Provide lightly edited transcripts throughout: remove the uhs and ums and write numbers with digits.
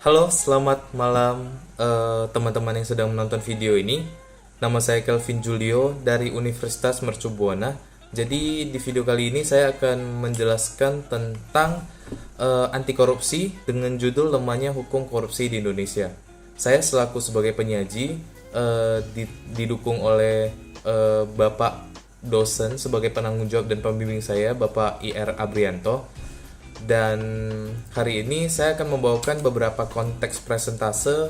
Halo, selamat malam teman-teman yang sedang menonton video ini. Nama saya Kelvin Julio dari Universitas Mercu Buana. Jadi di video kali ini saya akan menjelaskan tentang anti korupsi dengan judul Lemahnya Hukum Korupsi di Indonesia. Saya selaku sebagai penyaji didukung oleh Bapak dosen sebagai penanggung jawab dan pembimbing saya, Bapak IR Abrianto. Dan hari ini saya akan membawakan beberapa konteks presentase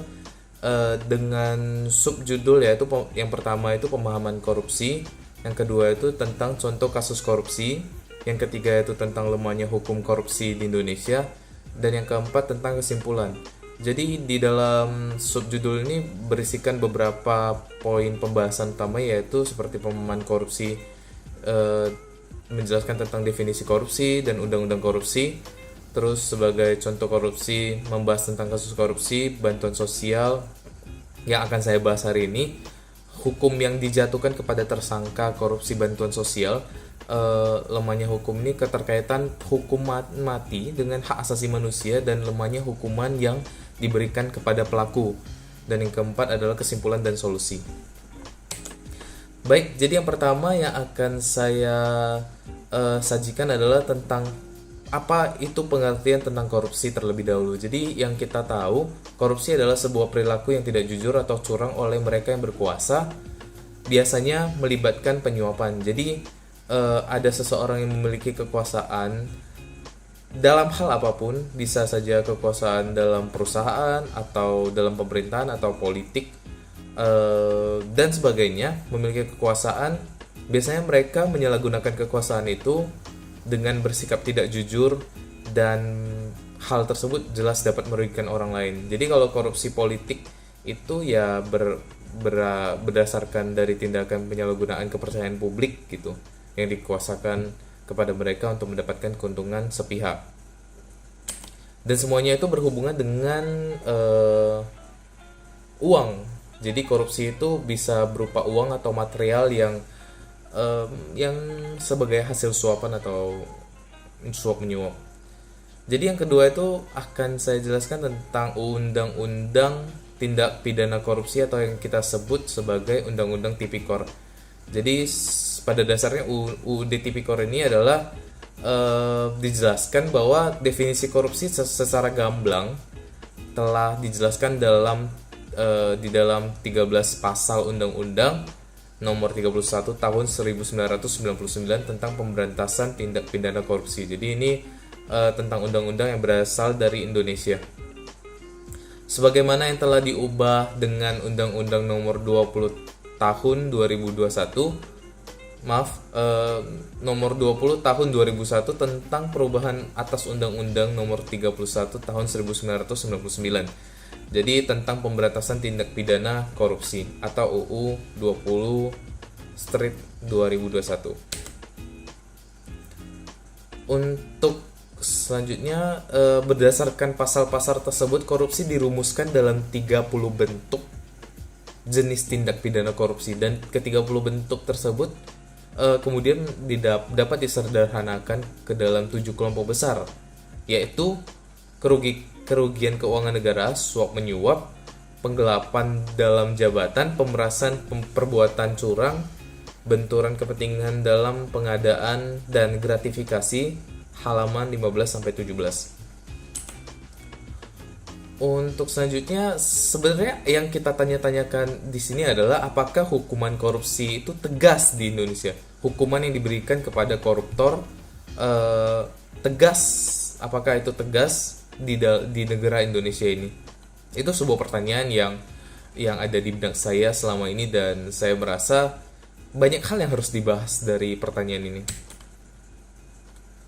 dengan subjudul, yaitu yang pertama itu pemahaman korupsi, yang kedua itu tentang contoh kasus korupsi, yang ketiga itu tentang lemahnya hukum korupsi di Indonesia, dan yang keempat tentang kesimpulan. Jadi di dalam subjudul ini berisikan beberapa poin pembahasan utama, yaitu seperti pemahaman korupsi, menjelaskan tentang definisi korupsi dan undang-undang korupsi. Terus sebagai contoh korupsi, membahas tentang kasus korupsi, bantuan sosial yang akan saya bahas hari ini, hukum yang dijatuhkan kepada tersangka korupsi bantuan sosial, lemahnya hukum ini keterkaitan hukuman mati dengan hak asasi manusia dan lemahnya hukuman yang diberikan kepada pelaku. Dan yang keempat adalah kesimpulan dan solusi. Baik, jadi yang pertama yang akan saya sajikan adalah tentang apa itu pengertian tentang korupsi terlebih dahulu. Jadi yang kita tahu, korupsi adalah sebuah perilaku yang tidak jujur atau curang oleh mereka yang berkuasa, biasanya melibatkan penyuapan. Jadi ada seseorang yang memiliki kekuasaan dalam hal apapun, bisa saja kekuasaan dalam perusahaan atau dalam pemerintahan atau politik dan sebagainya, memiliki kekuasaan. Biasanya mereka menyalahgunakan kekuasaan itu dengan bersikap tidak jujur, dan hal tersebut jelas dapat merugikan orang lain. Jadi kalau korupsi politik itu ya berdasarkan dari tindakan penyalahgunaan kepercayaan publik gitu, yang dikuasakan kepada mereka untuk mendapatkan keuntungan sepihak. Dan semuanya itu berhubungan dengan uang. Jadi korupsi itu bisa berupa uang atau material yang sebagai hasil suapan atau suap menyuap. Jadi yang kedua itu akan saya jelaskan tentang undang-undang tindak pidana korupsi atau yang kita sebut sebagai undang-undang Tipikor. Jadi pada dasarnya UUD Tipikor ini adalah dijelaskan bahwa definisi korupsi secara gamblang telah dijelaskan di dalam 13 pasal undang-undang nomor 31 tahun 1999 tentang pemberantasan tindak pidana korupsi. Jadi ini tentang undang-undang yang berasal dari Indonesia. Sebagaimana yang telah diubah dengan Undang-Undang nomor 20 tahun 2021, nomor 20 tahun 2001 tentang perubahan atas Undang-Undang nomor 31 tahun 1999. Jadi tentang pemberantasan tindak pidana korupsi atau UU 20/2021. Untuk selanjutnya, berdasarkan pasal-pasal tersebut, korupsi dirumuskan dalam 30 bentuk jenis tindak pidana korupsi, dan ke-30 bentuk tersebut kemudian dapat disederhanakan ke dalam 7 kelompok besar, yaitu kerugian keuangan negara, suap menyuap, penggelapan dalam jabatan, pemerasan, perbuatan curang, benturan kepentingan dalam pengadaan, dan gratifikasi, halaman 15-17. Untuk selanjutnya, sebenarnya yang kita tanya-tanyakan di sini adalah apakah hukuman korupsi itu tegas di Indonesia? Hukuman yang diberikan kepada koruptor tegas, apakah itu tegas di negara Indonesia ini? Itu sebuah pertanyaan yang ada di benak saya selama ini, dan saya merasa banyak hal yang harus dibahas dari pertanyaan ini.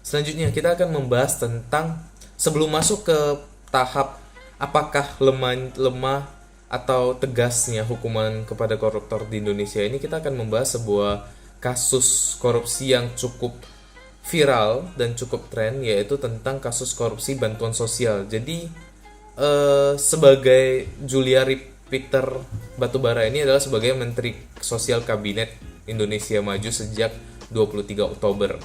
Selanjutnya kita akan membahas tentang, sebelum masuk ke tahap apakah lemah atau tegasnya hukuman kepada koruptor di Indonesia ini, kita akan membahas sebuah kasus korupsi yang cukup viral dan cukup tren, yaitu tentang kasus korupsi bantuan sosial. Jadi sebagai Juliari Peter Batubara ini adalah sebagai Menteri Sosial Kabinet Indonesia Maju sejak 23 Oktober.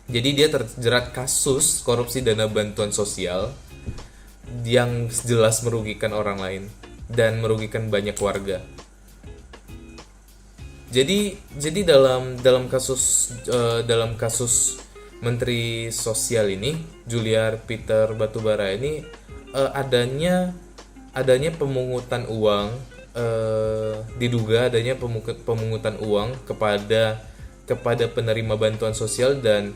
Jadi dia terjerat kasus korupsi dana bantuan sosial yang jelas merugikan orang lain dan merugikan banyak warga. Jadi dalam kasus Menteri Sosial ini, Juliari Peter Batubara ini, adanya pemungutan uang, diduga adanya pemungutan uang kepada penerima bantuan sosial, dan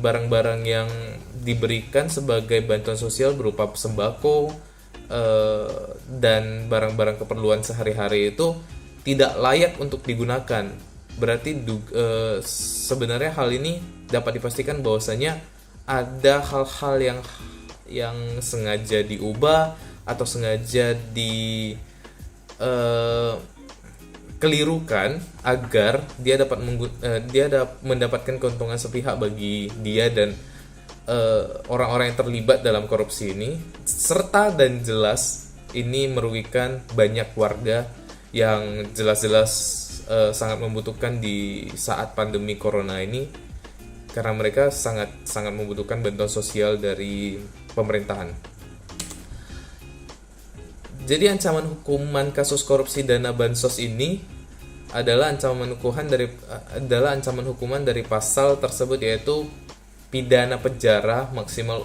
barang-barang yang diberikan sebagai bantuan sosial berupa sembako dan barang-barang keperluan sehari-hari itu tidak layak untuk digunakan. Berarti sebenarnya hal ini dapat dipastikan bahwasanya ada hal-hal yang sengaja diubah atau sengaja kelirukan agar dia dapat mendapatkan keuntungan sepihak bagi dia dan orang-orang yang terlibat dalam korupsi ini, serta dan jelas ini merugikan banyak warga yang jelas-jelas sangat membutuhkan di saat pandemi corona ini, karena mereka sangat membutuhkan bantuan sosial dari pemerintahan. Jadi ancaman hukuman kasus korupsi dana bansos ini adalah ancaman hukuman dari pasal tersebut, yaitu pidana penjara maksimal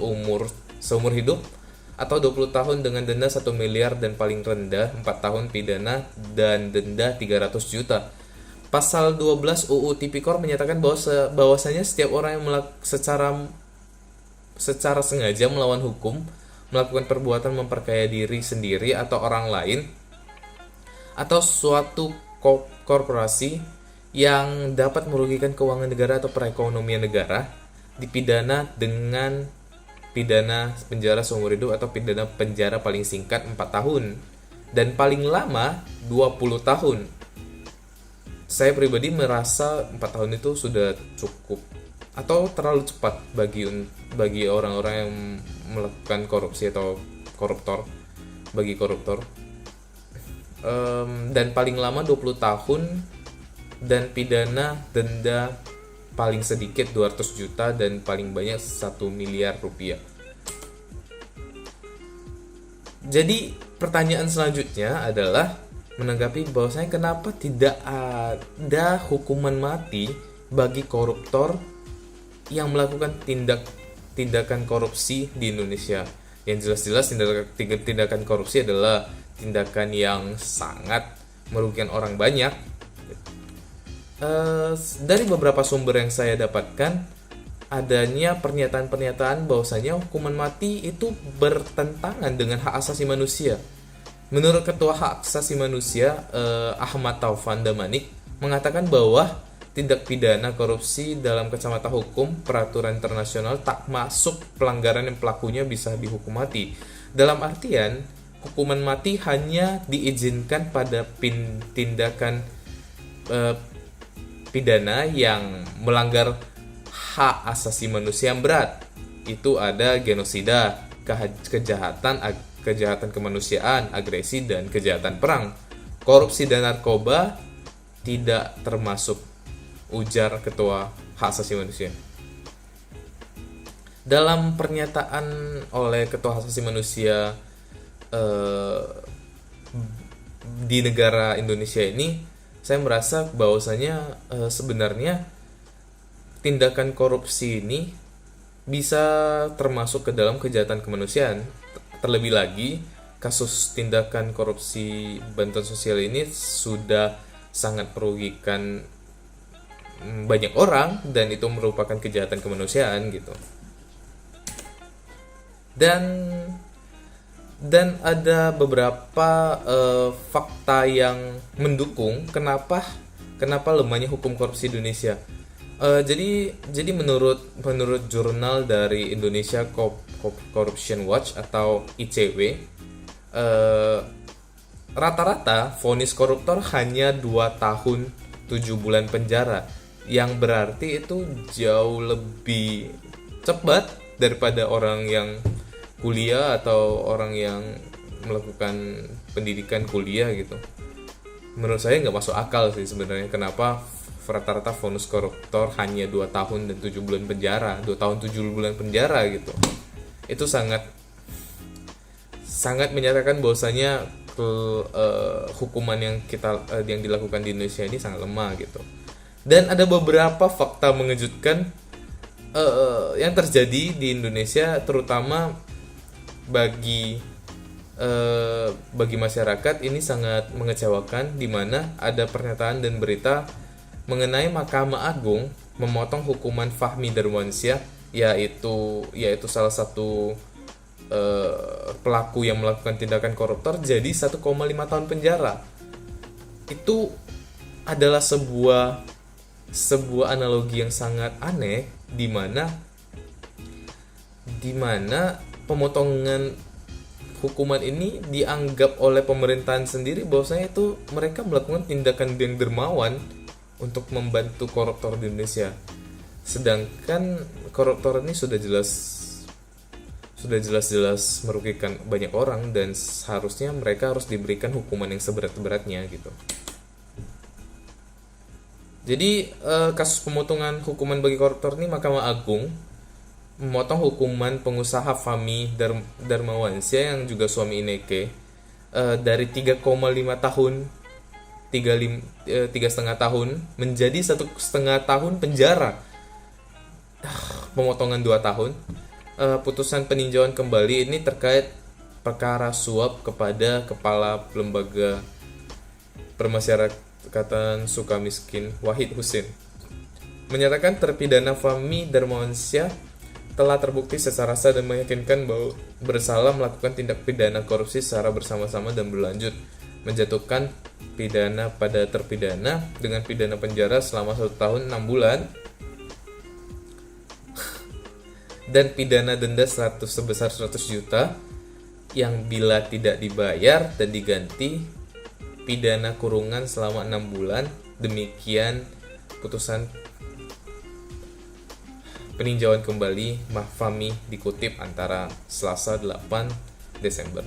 seumur hidup atau 20 tahun dengan denda 1 miliar dan paling rendah 4 tahun pidana dan denda 300 juta. Pasal 12 UU Tipikor menyatakan bahwasanya setiap orang yang secara sengaja melawan hukum, melakukan perbuatan memperkaya diri sendiri atau orang lain, atau suatu korporasi yang dapat merugikan keuangan negara atau perekonomian negara, dipidana dengan pidana penjara seumur hidup atau pidana penjara paling singkat 4 tahun dan paling lama 20 tahun. Saya pribadi merasa 4 tahun itu sudah cukup atau terlalu cepat bagi orang-orang yang melakukan korupsi atau bagi koruptor. Dan paling lama 20 tahun dan pidana denda paling sedikit 200 juta dan paling banyak 1 miliar rupiah. Jadi pertanyaan selanjutnya adalah menanggapi bahwasanya kenapa tidak ada hukuman mati bagi koruptor yang melakukan tindakan korupsi di Indonesia. Yang jelas-jelas tindakan korupsi adalah tindakan yang sangat merugikan orang banyak. Dari beberapa sumber yang saya dapatkan, adanya pernyataan-pernyataan bahwasanya hukuman mati itu bertentangan dengan hak asasi manusia. Menurut Ketua Hak Asasi Manusia Ahmad Taufan Damanik mengatakan bahwa tindak pidana korupsi dalam kacamata hukum peraturan internasional tak masuk pelanggaran yang pelakunya bisa dihukum mati. Dalam artian, hukuman mati hanya diizinkan pada tindakan pidana yang melanggar hak asasi manusia yang berat. Itu ada genosida, kejahatan kemanusiaan, agresi, dan kejahatan perang. Korupsi dan narkoba tidak termasuk, ujar Ketua Hak Asasi Manusia. Dalam pernyataan oleh Ketua Hak Asasi Manusia di negara Indonesia ini, saya merasa bahwasanya sebenarnya tindakan korupsi ini bisa termasuk ke dalam kejahatan kemanusiaan. Terlebih lagi, kasus tindakan korupsi bantuan sosial ini sudah sangat merugikan banyak orang dan itu merupakan kejahatan kemanusiaan gitu. Dan ada beberapa fakta yang mendukung kenapa lemahnya hukum korupsi di Indonesia. Jadi menurut jurnal dari Indonesia Corruption Watch atau ICW, rata-rata vonis koruptor hanya 2 tahun 7 bulan penjara, yang berarti itu jauh lebih cepat daripada orang yang kuliah atau orang yang melakukan pendidikan kuliah gitu. Menurut saya nggak masuk akal sih sebenarnya kenapa rata-rata vonis koruptor hanya 2 tahun dan 7 bulan penjara, 2 tahun 7 bulan penjara gitu. Itu sangat sangat menyatakan bahwasanya hukuman yang dilakukan di Indonesia ini sangat lemah gitu. Dan ada beberapa fakta mengejutkan yang terjadi di Indonesia, terutama bagi masyarakat ini sangat mengecewakan, di mana ada pernyataan dan berita mengenai Mahkamah Agung memotong hukuman Fahmi Darmansyah, yaitu salah satu pelaku yang melakukan tindakan koruptor, jadi 1,5 tahun penjara. Itu adalah sebuah analogi yang sangat aneh, di mana pemotongan hukuman ini dianggap oleh pemerintahan sendiri bahwasanya itu mereka melakukan tindakan yang dermawan untuk membantu koruptor di Indonesia. Sedangkan koruptor ini sudah jelas-jelas merugikan banyak orang, dan seharusnya mereka harus diberikan hukuman yang seberat-beratnya gitu. Jadi kasus pemotongan hukuman bagi koruptor ini, Mahkamah Agung memotong hukuman pengusaha Fahmi Darmawansyah yang juga suami Inneke dari 3,5 tahun 3,5 tahun menjadi 1,5 tahun penjara. Pemotongan 2 tahun. Putusan peninjauan kembali ini terkait perkara suap kepada Kepala Lembaga Permasyarakatan Sukamiskin Wahid Husin, menyatakan terpidana Fahmi Darmawansyah telah terbukti secara sah dan meyakinkan bahwa bersalah melakukan tindak pidana korupsi secara bersama-sama dan berlanjut, menjatuhkan pidana pada terpidana dengan pidana penjara selama 1 tahun 6 bulan dan pidana denda sebesar 100 juta yang bila tidak dibayar dan diganti pidana kurungan selama 6 bulan. Demikian putusan peninjauan kembali Fahmi, dikutip antara Selasa 8 Desember.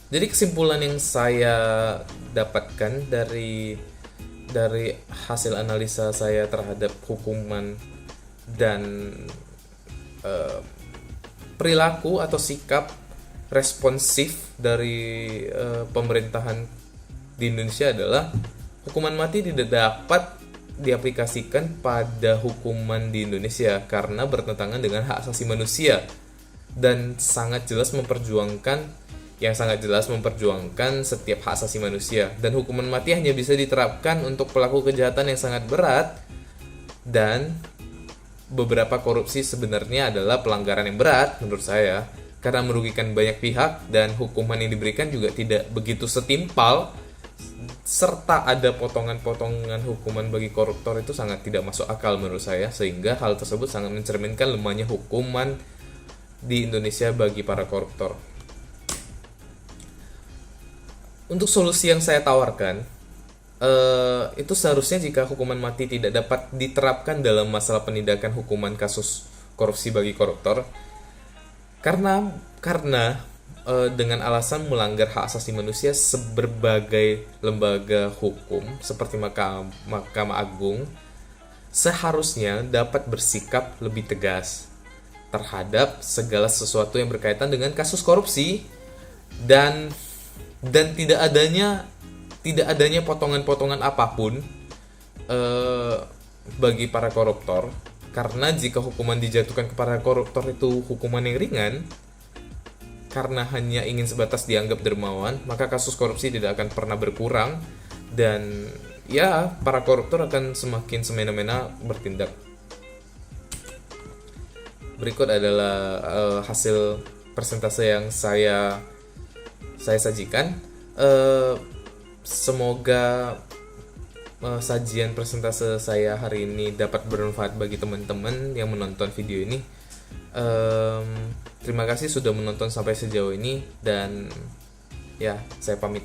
Jadi kesimpulan yang saya dapatkan dari hasil analisa saya terhadap hukuman dan perilaku atau sikap responsif dari pemerintahan di Indonesia adalah hukuman mati tidak dapat diaplikasikan pada hukuman di Indonesia karena bertentangan dengan hak asasi manusia dan sangat jelas memperjuangkan setiap hak asasi manusia. Dan hukuman mati hanya bisa diterapkan untuk pelaku kejahatan yang sangat berat, dan beberapa korupsi sebenarnya adalah pelanggaran yang berat menurut saya karena merugikan banyak pihak, dan hukuman yang diberikan juga tidak begitu setimpal, serta ada potongan-potongan hukuman bagi koruptor itu sangat tidak masuk akal menurut saya, sehingga hal tersebut sangat mencerminkan lemahnya hukuman di Indonesia bagi para koruptor. Untuk solusi yang saya tawarkan, itu seharusnya jika hukuman mati tidak dapat diterapkan dalam masalah penindakan hukuman kasus korupsi bagi koruptor, karena dengan alasan melanggar hak asasi manusia, berbagai lembaga hukum seperti Mahkamah Agung seharusnya dapat bersikap lebih tegas terhadap segala sesuatu yang berkaitan dengan kasus korupsi, dan tidak adanya potongan-potongan apapun bagi para koruptor, karena jika hukuman dijatuhkan kepada koruptor itu hukuman yang ringan karena hanya ingin sebatas dianggap dermawan, maka kasus korupsi tidak akan pernah berkurang, dan ya para koruptor akan semakin semena-mena bertindak. Berikut adalah hasil persentase yang saya sajikan. Semoga sajian persentase saya hari ini dapat bermanfaat bagi teman-teman yang menonton video ini. Terima kasih sudah menonton sampai sejauh ini, dan ya, saya pamit.